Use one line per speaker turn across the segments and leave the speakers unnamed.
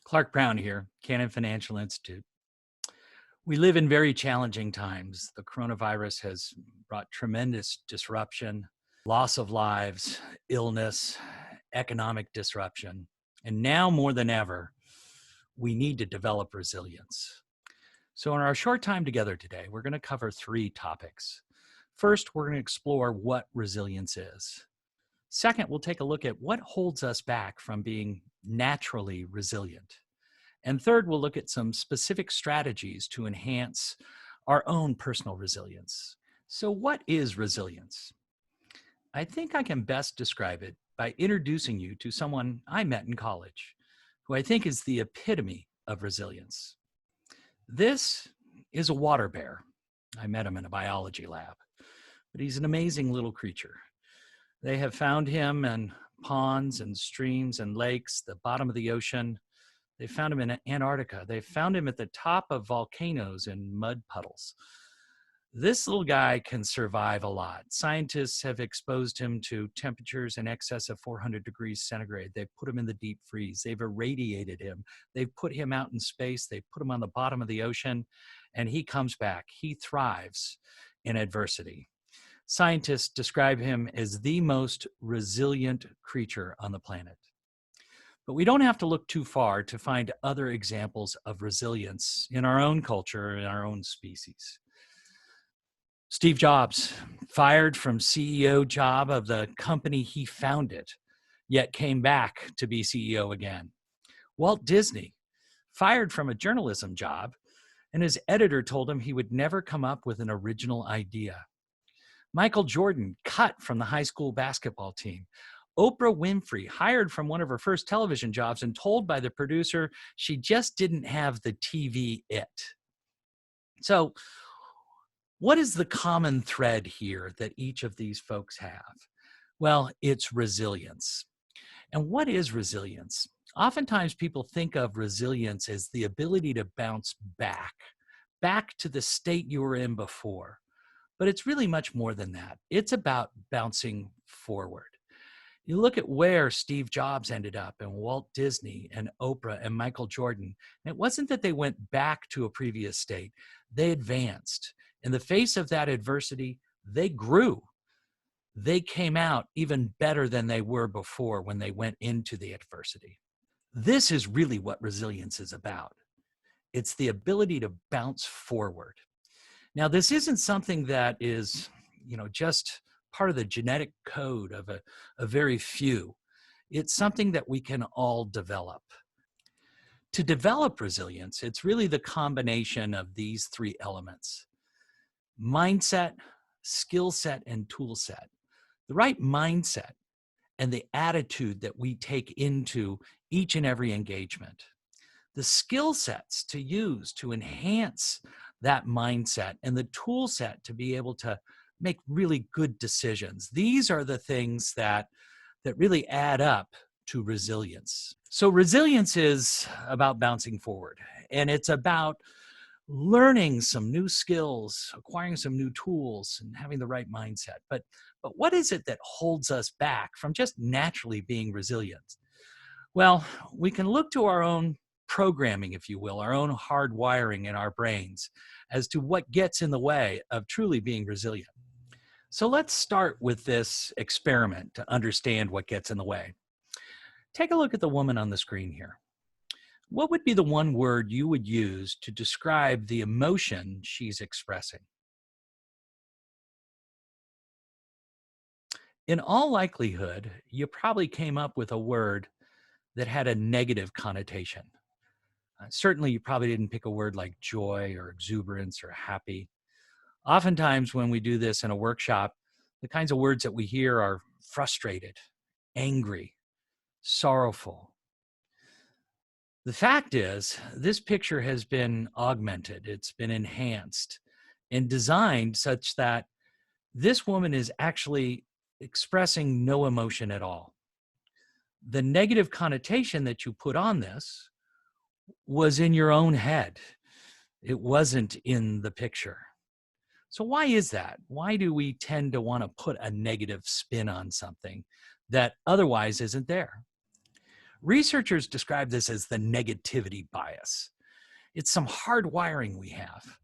Clark Brown here, Cannon Financial Institute. We live in very challenging times. The coronavirus has brought tremendous disruption, loss of lives, illness, economic disruption. And now more than ever, we need to develop resilience. So in our short time together today, we're going to cover three topics. First, we're going to explore what resilience is. Second, we'll take a look at what holds us back from being naturally resilient. And third, we'll look at some specific strategies to enhance our own personal resilience. So what is resilience? I think I can best describe it by introducing you to someone I met in college, who I think is the epitome of resilience. This is a water bear. I met him in a biology lab, but he's an amazing little creature. They have found him in ponds and streams and lakes, the bottom of the ocean. They found him in Antarctica. They found him at the top of volcanoes and mud puddles. This little guy can survive a lot. Scientists have exposed him to temperatures in excess of 400 degrees centigrade. They've put him in the deep freeze. They've irradiated him. They've put him out in space. They've put him on the bottom of the ocean, and he comes back. He thrives in adversity. Scientists describe him as the most resilient creature on the planet. But we don't have to look too far to find other examples of resilience in our own culture, in our own species. Steve Jobs, fired from CEO job of the company he founded, yet came back to be CEO again. Walt Disney, fired from a journalism job, and his editor told him he would never come up with an original idea. Michael Jordan, cut from the high school basketball team. Oprah Winfrey, hired from one of her first television jobs and told by the producer she just didn't have the TV it. So, what is the common thread here that each of these folks have? Well, it's resilience. And what is resilience? Oftentimes people think of resilience as the ability to bounce back to the state you were in before. But it's really much more than that. It's about bouncing forward. You look at where Steve Jobs ended up and Walt Disney and Oprah and Michael Jordan. And it wasn't that they went back to a previous state. They advanced. In the face of that adversity, they grew. They came out even better than they were before when they went into the adversity. This is really what resilience is about. It's the ability to bounce forward. Now, this isn't something that is, just part of the genetic code of a very few. It's something that we can all develop. To develop resilience, it's really the combination of these three elements: mindset, skill set, and tool set. The right mindset and the attitude that we take into each and every engagement. The skill sets to use to enhance that mindset, and the tool set to be able to make really good decisions. These are the things that really add up to resilience. So resilience is about bouncing forward, and it's about learning some new skills, acquiring some new tools, and having the right mindset. But what is it that holds us back from just naturally being resilient? Well, we can look to our own programming, if you will, our own hardwiring in our brains as to what gets in the way of truly being resilient. So let's start with this experiment to understand what gets in the way. Take a look at the woman on the screen here. What would be the one word you would use to describe the emotion she's expressing? In all likelihood, you probably came up with a word that had a negative connotation. Certainly, you probably didn't pick a word like joy or exuberance or happy. Oftentimes, when we do this in a workshop, the kinds of words that we hear are frustrated, angry, sorrowful. The fact is, this picture has been augmented, it's been enhanced and designed such that this woman is actually expressing no emotion at all. The negative connotation that you put on this was in your own head. It wasn't in the picture. So why is that? Why do we tend to want to put a negative spin on something that otherwise isn't there? Researchers describe this as the negativity bias. It's some hardwiring we have.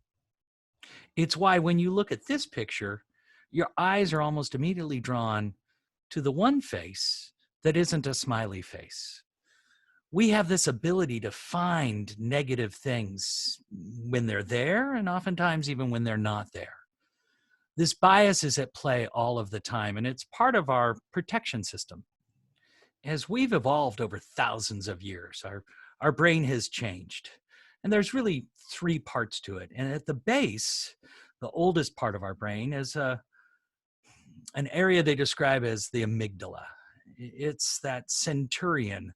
It's why when you look at this picture, your eyes are almost immediately drawn to the one face that isn't a smiley face. We have this ability to find negative things when they're there and oftentimes even when they're not there. This bias is at play all of the time, and it's part of our protection system. As we've evolved over thousands of years, our brain has changed. And there's really three parts to it. And at the base, the oldest part of our brain is an area they describe as the amygdala. It's that centurion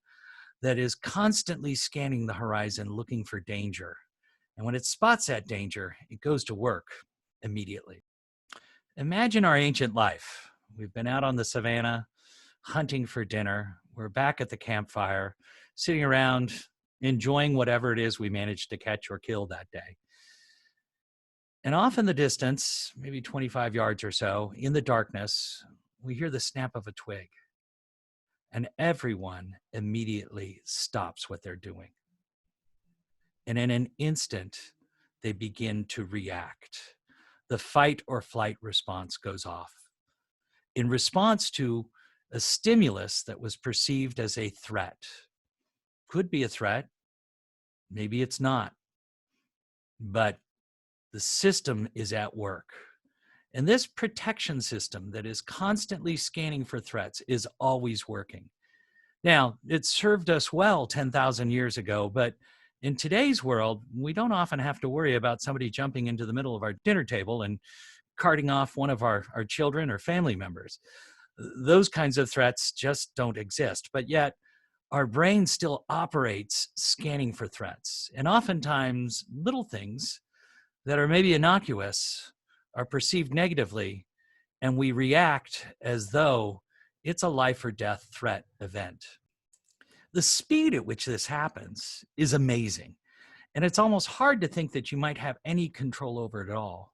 that is constantly scanning the horizon looking for danger. And when it spots that danger, it goes to work immediately. Imagine our ancient life. We've been out on the savannah hunting for dinner. We're back at the campfire, sitting around enjoying whatever it is we managed to catch or kill that day. And off in the distance, maybe 25 yards or so, in the darkness, we hear the snap of a twig. And everyone immediately stops what they're doing. And in an instant, they begin to react. The fight or flight response goes off in response to a stimulus that was perceived as a threat. Could be a threat, maybe it's not, but the system is at work. And this protection system that is constantly scanning for threats is always working. Now, it served us well 10,000 years ago, but in today's world, we don't often have to worry about somebody jumping into the middle of our dinner table and carting off one of our children or family members. Those kinds of threats just don't exist, but yet our brain still operates scanning for threats. And oftentimes, little things that are maybe innocuous are perceived negatively, and we react as though it's a life or death threat event. The speed at which this happens is amazing, and it's almost hard to think that you might have any control over it at all.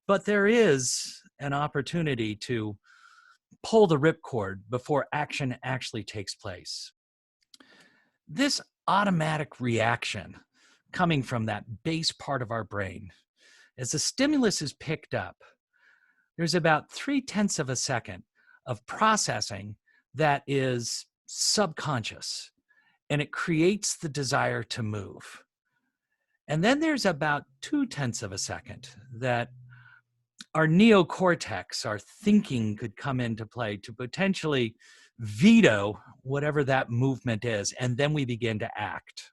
But there is an opportunity to pull the ripcord before action actually takes place. This automatic reaction coming from that base part of our brain, as the stimulus is picked up, there's about 0.3 of a second of processing that is subconscious, and it creates the desire to move. And then there's about 0.2 of a second that our neocortex, our thinking, could come into play to potentially veto whatever that movement is, and then we begin to act.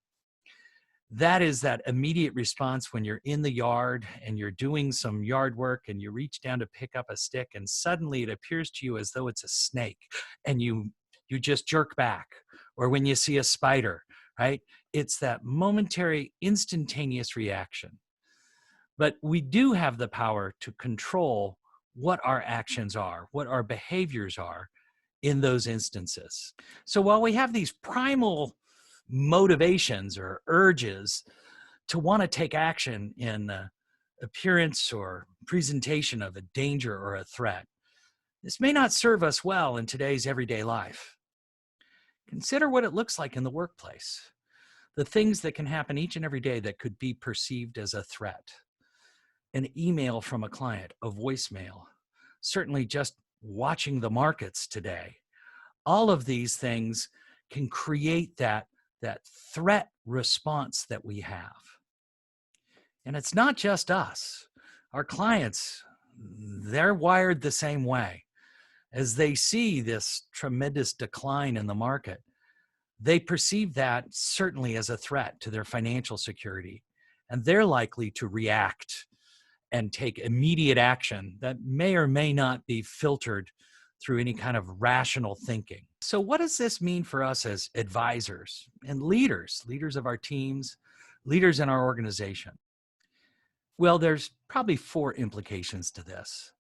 That is that immediate response when you're in the yard and you're doing some yard work and you reach down to pick up a stick and suddenly it appears to you as though it's a snake and you just jerk back. Or when you see a spider, right? It's that momentary, instantaneous reaction. But we do have the power to control what our actions are, what our behaviors are in those instances. So while we have these primal motivations or urges to want to take action in the appearance or presentation of a danger or a threat, this may not serve us well in today's everyday life. Consider what it looks like in the workplace, the things that can happen each and every day that could be perceived as a threat. An email from a client, a voicemail, certainly just watching the markets today. All of these things can create that threat response that we have. And it's not just us. Our clients, they're wired the same way. As they see this tremendous decline in the market, they perceive that certainly as a threat to their financial security, and they're likely to react and take immediate action that may or may not be filtered through any kind of rational thinking. So what does this mean for us as advisors and leaders of our teams, leaders in our organization? Well, there's probably 4 implications to this.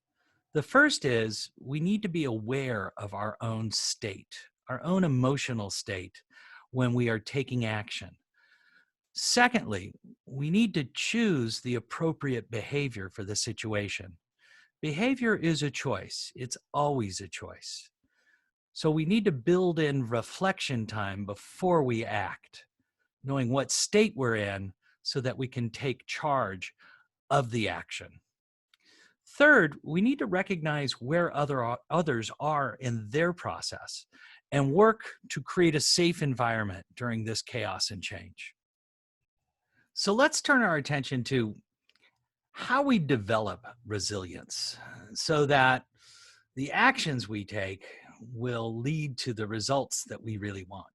The first is we need to be aware of our own state, our own emotional state when we are taking action. Secondly, we need to choose the appropriate behavior for the situation. Behavior is a choice. It's always a choice. So we need to build in reflection time before we act, knowing what state we're in so that we can take charge of the action. Third, we need to recognize where others are in their process and work to create a safe environment during this chaos and change. So let's turn our attention to how we develop resilience so that the actions we take will lead to the results that we really want.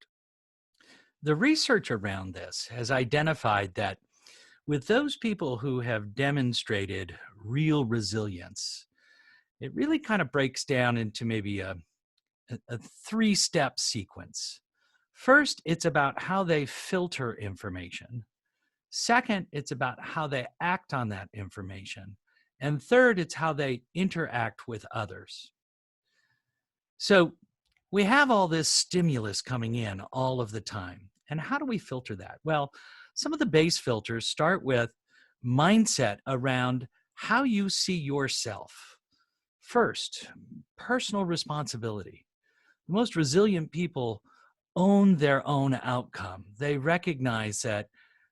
The research around this has identified that with those people who have demonstrated real resilience, it really kind of breaks down into maybe a three-step sequence. First, it's about how they filter information. Second, it's about how they act on that information. And third, it's how they interact with others. So we have all this stimulus coming in all of the time. And how do we filter that? Well, some of the base filters start with mindset around how you see yourself. First, personal responsibility. The most resilient people own their own outcome. They recognize that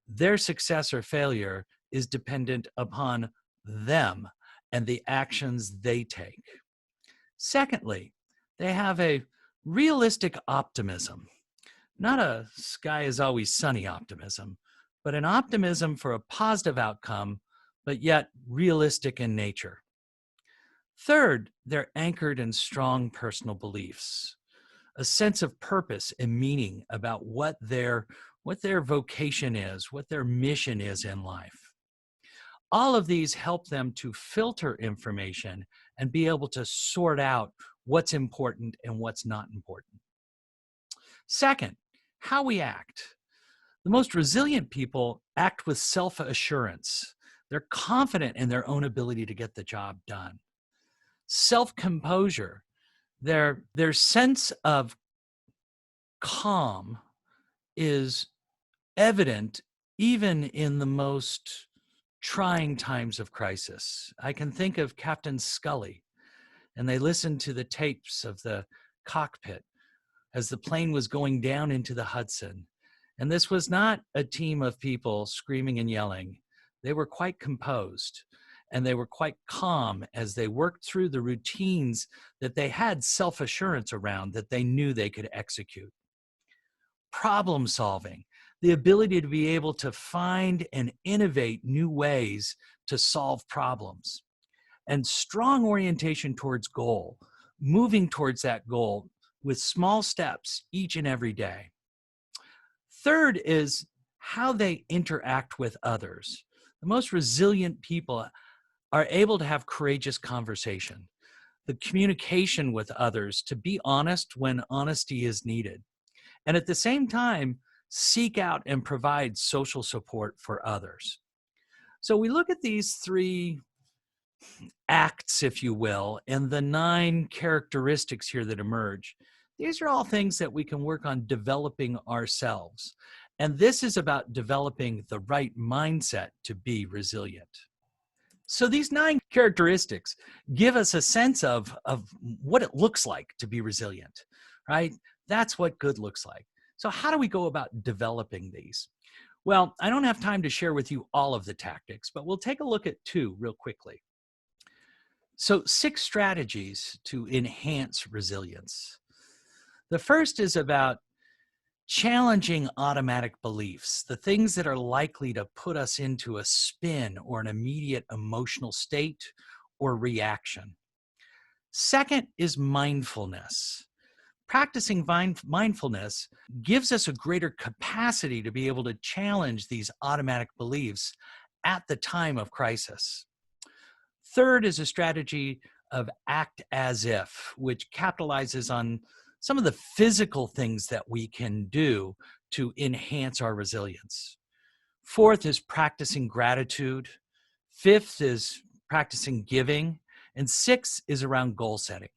their success or failure is dependent upon them and the actions they take. Secondly, they have a realistic optimism, not a sky is always sunny optimism, but an optimism for a positive outcome, but yet realistic in nature. Third, they're anchored in strong personal beliefs, a sense of purpose and meaning about what their vocation is, what their mission is in life. All of these help them to filter information and be able to sort out what's important and what's not important. Second, how we act. The most resilient people act with self-assurance. They're confident in their own ability to get the job done. Self-composure, their sense of calm is evident even in the most trying times of crisis. I can think of Captain Scully, and they listened to the tapes of the cockpit as the plane was going down into the Hudson. And this was not a team of people screaming and yelling. They were quite composed and they were quite calm as they worked through the routines that they had self-assurance around that they knew they could execute. Problem solving, the ability to be able to find and innovate new ways to solve problems, and strong orientation towards goal, moving towards that goal with small steps each and every day. Third is how they interact with others. The most resilient people are able to have courageous conversation, the communication with others, to be honest when honesty is needed, and at the same time, seek out and provide social support for others. So we look at these three acts, if you will, and the 9 characteristics here that emerge. These are all things that we can work on developing ourselves. And this is about developing the right mindset to be resilient. So these 9 characteristics give us a sense of what it looks like to be resilient, right? That's what good looks like. So how do we go about developing these? Well, I don't have time to share with you all of the tactics, but we'll take a look at 2 real quickly. So 6 strategies to enhance resilience. The first is about challenging automatic beliefs, the things that are likely to put us into a spin or an immediate emotional state or reaction. Second is mindfulness. Practicing mindfulness gives us a greater capacity to be able to challenge these automatic beliefs at the time of crisis. Third is a strategy of act as if, which capitalizes on some of the physical things that we can do to enhance our resilience. Fourth is practicing gratitude. Fifth is practicing giving. And 6 is around goal setting.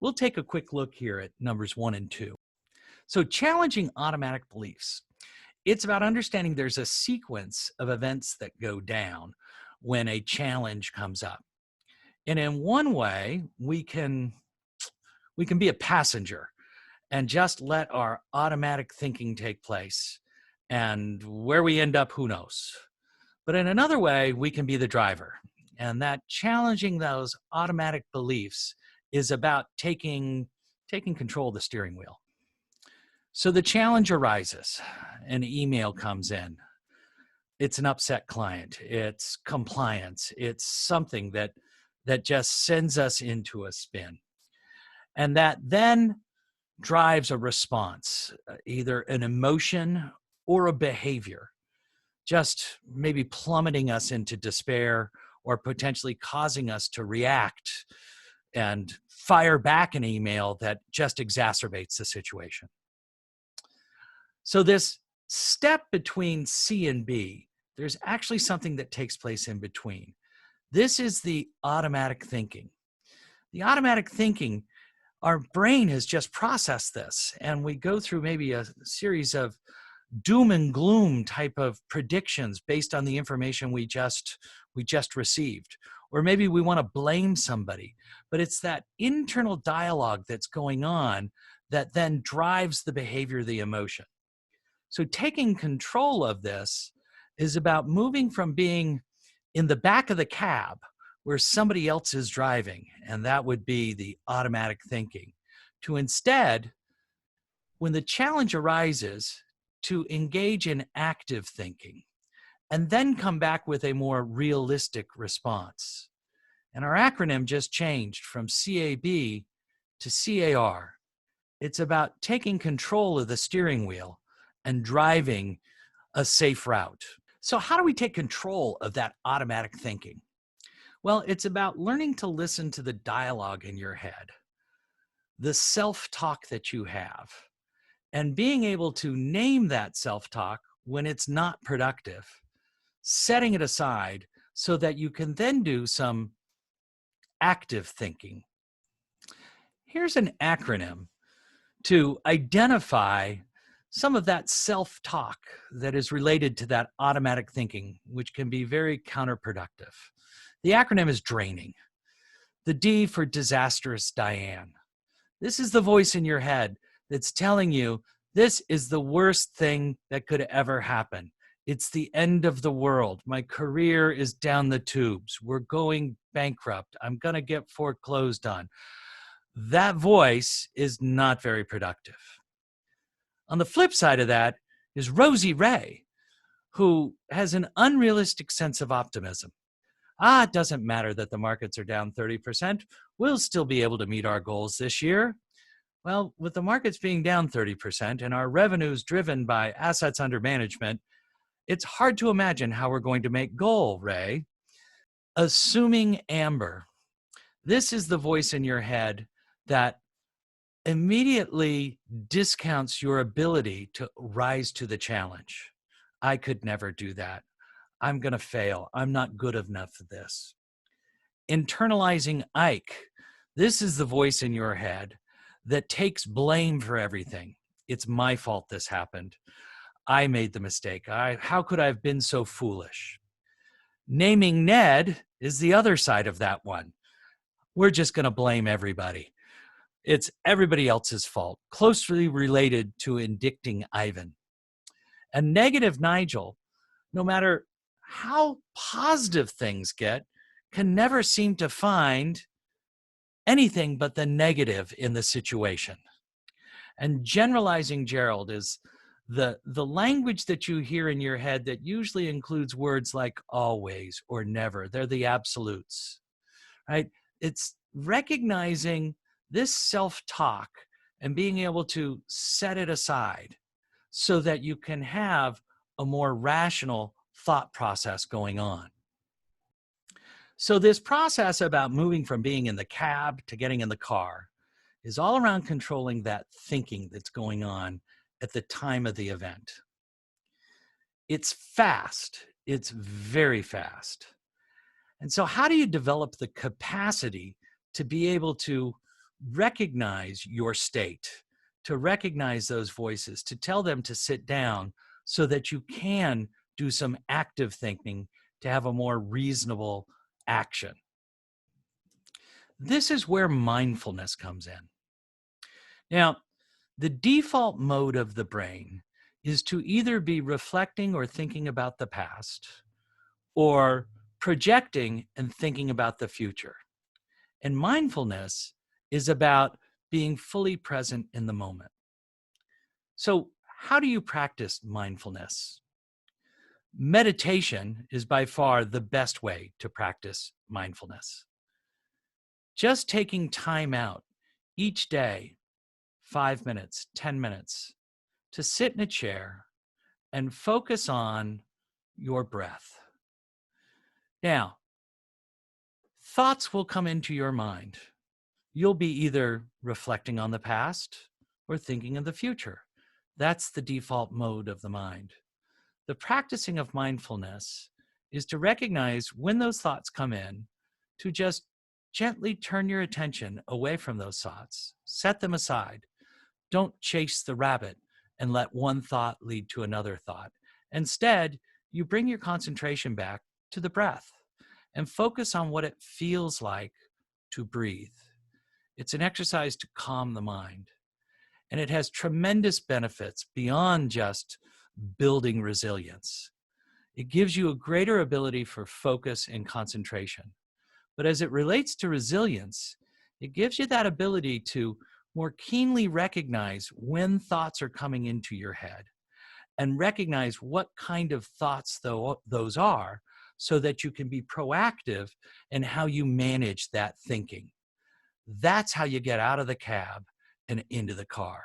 We'll take a quick look here at numbers 1 and 2. So challenging automatic beliefs. It's about understanding there's a sequence of events that go down when a challenge comes up. And in one way, we can be a passenger. and just let our automatic thinking take place. And where we end up, who knows? But in another way, we can be the driver. And that challenging those automatic beliefs is about taking control of the steering wheel. So the challenge arises, an email comes in. It's an upset client, it's compliance, it's something that just sends us into a spin. And that then drives a response, either an emotion or a behavior, just maybe plummeting us into despair or potentially causing us to react and fire back an email that just exacerbates the situation. So this step between C and B, there's actually something that takes place in between. This is the automatic thinking. The automatic thinking, our brain has just processed this, and we go through maybe a series of doom and gloom type of predictions based on the information we just received. Or maybe we want to blame somebody, but it's that internal dialogue that's going on that then drives the behavior, the emotion. So taking control of this is about moving from being in the back of the cab where somebody else is driving, and that would be the automatic thinking, to instead, when the challenge arises, to engage in active thinking and then come back with a more realistic response. And our acronym just changed from CAB to CAR. It's about taking control of the steering wheel and driving a safe route. So how do we take control of that automatic thinking? Well, it's about learning to listen to the dialogue in your head, the self-talk that you have, and being able to name that self-talk when it's not productive, setting it aside so that you can then do some active thinking. Here's an acronym to identify some of that self-talk that is related to that automatic thinking, which can be very counterproductive. The acronym is DRAINING. The D for disastrous Diane. This is the voice in your head that's telling you this is the worst thing that could ever happen. It's the end of the world. My career is down the tubes. We're going bankrupt. I'm going to get foreclosed on. That voice is not very productive. On the flip side of that is Rosie Ray, who has an unrealistic sense of optimism. It doesn't matter that the markets are down 30%. We'll still be able to meet our goals this year. Well, with the markets being down 30% and our revenues driven by assets under management, it's hard to imagine how we're going to make goal, Ray. Assuming Amber. This is the voice in your head that immediately discounts your ability to rise to the challenge. I could never do that. I'm going to fail. I'm not good enough for this. Internalizing Ike. This is the voice in your head that takes blame for everything. It's my fault this happened. I made the mistake. How could I have been so foolish? Naming Ned is the other side of that one. We're just going to blame everybody. It's everybody else's fault, closely related to indicting Ivan. And negative Nigel, no matter how positive things get, can never seem to find anything but the negative in the situation. And generalizing Gerald is the language that you hear in your head that usually includes words like always or never. They're the absolutes, right? It's recognizing this self-talk and being able to set it aside so that you can have a more rational thought process going on. So this process about moving from being in the cab to getting in the car is all around controlling that thinking that's going on at the time of the event. It's fast. It's very fast. And so how do you develop the capacity to be able to recognize your state, to recognize those voices, to tell them to sit down so that you can do some active thinking to have a more reasonable action? This is where mindfulness comes in. Now, The default mode of the brain is to either be reflecting or thinking about the past, or projecting and thinking about the future. And mindfulness is about being fully present in the moment. So, how do you practice mindfulness? Meditation is by far the best way to practice mindfulness. Just taking time out each day, 5 minutes, 10 minutes, to sit in a chair and focus on your breath. Now, thoughts will come into your mind. You'll be either reflecting on the past or thinking of the future. That's the default mode of the mind. The practicing of mindfulness is to recognize when those thoughts come in, to just gently turn your attention away from those thoughts, set them aside. Don't chase the rabbit and let one thought lead to another thought. Instead, you bring your concentration back to the breath and focus on what it feels like to breathe. It's an exercise to calm the mind, and it has tremendous benefits beyond just building resilience. It gives you a greater ability for focus and concentration. But as it relates to resilience, it gives you that ability to more keenly recognize when thoughts are coming into your head and recognize what kind of thoughts those are, so that you can be proactive in how you manage that thinking. That's how you get out of the cab and into the car.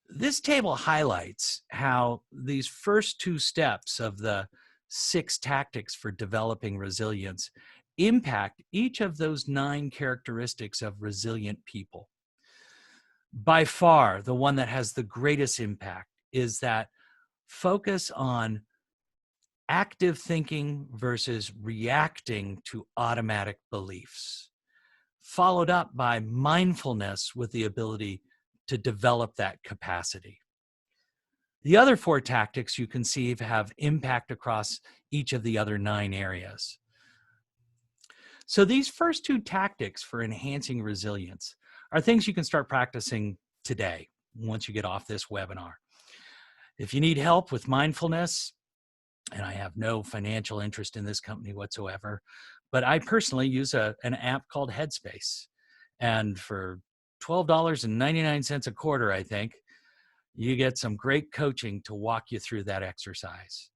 This table highlights how these first two steps of the 6 tactics for developing resilience impact each of those 9 characteristics of resilient people. By far, the one that has the greatest impact is that focus on active thinking versus reacting to automatic beliefs, followed up by mindfulness with the ability to develop that capacity. The other 4 tactics you can see have impact across each of the other 9 areas. So these first 2 tactics for enhancing resilience are things you can start practicing today once you get off this webinar. If you need help with mindfulness, and I have no financial interest in this company whatsoever, but I personally use an app called Headspace. And for $12.99 a quarter, I think, you get some great coaching to walk you through that exercise.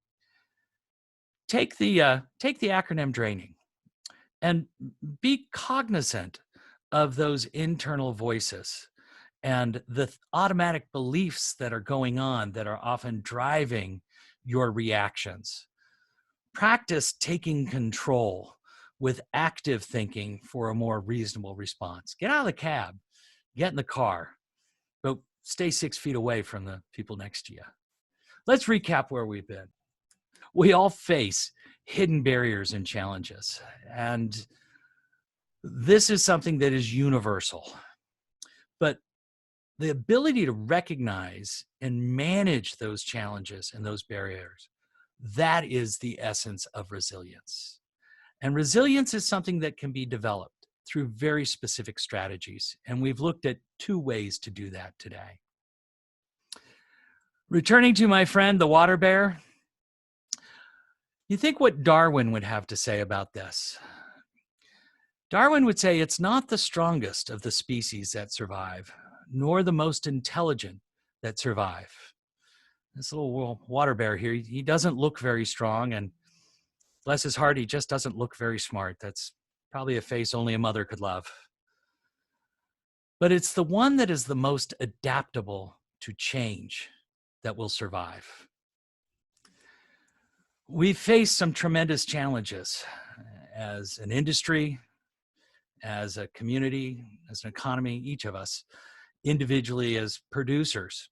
Take the acronym DRAINING and be cognizant of those internal voices and the automatic beliefs that are going on that are often driving your reactions. Practice taking control with active thinking for a more reasonable response. Get out of the cab, get in the car, but stay 6 feet away from the people next to you. Let's recap where we've been. We all face hidden barriers and challenges, and this is something that is universal. But the ability to recognize and manage those challenges and those barriers, that is the essence of resilience. And resilience is something that can be developed through very specific strategies. And we've looked at 2 ways to do that today. Returning to my friend, the water bear, you think what Darwin would have to say about this? Darwin would say it's not the strongest of the species that survive, nor the most intelligent that survive. This little water bear here, he doesn't look very strong, and bless his heart, he just doesn't look very smart. That's probably a face only a mother could love. But it's the one that is the most adaptable to change that will survive. We've faced some tremendous challenges as an industry, as a community, as an economy, each of us individually as producers.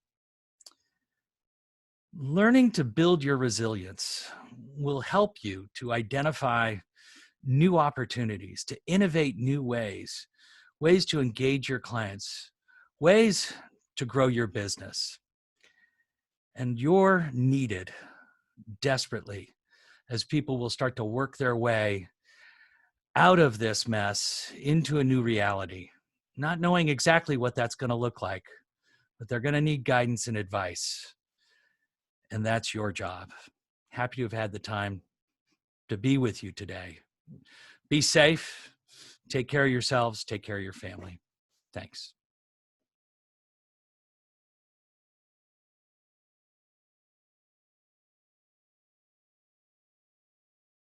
Learning to build your resilience will help you to identify new opportunities, to innovate new ways to engage your clients, ways to grow your business. And you're needed desperately as people will start to work their way out of this mess into a new reality, not knowing exactly what that's going to look like, but they're going to need guidance and advice. And that's your job. Happy to have had the time to be with you today. Be safe. Take care of yourselves. Take care of your family. Thanks.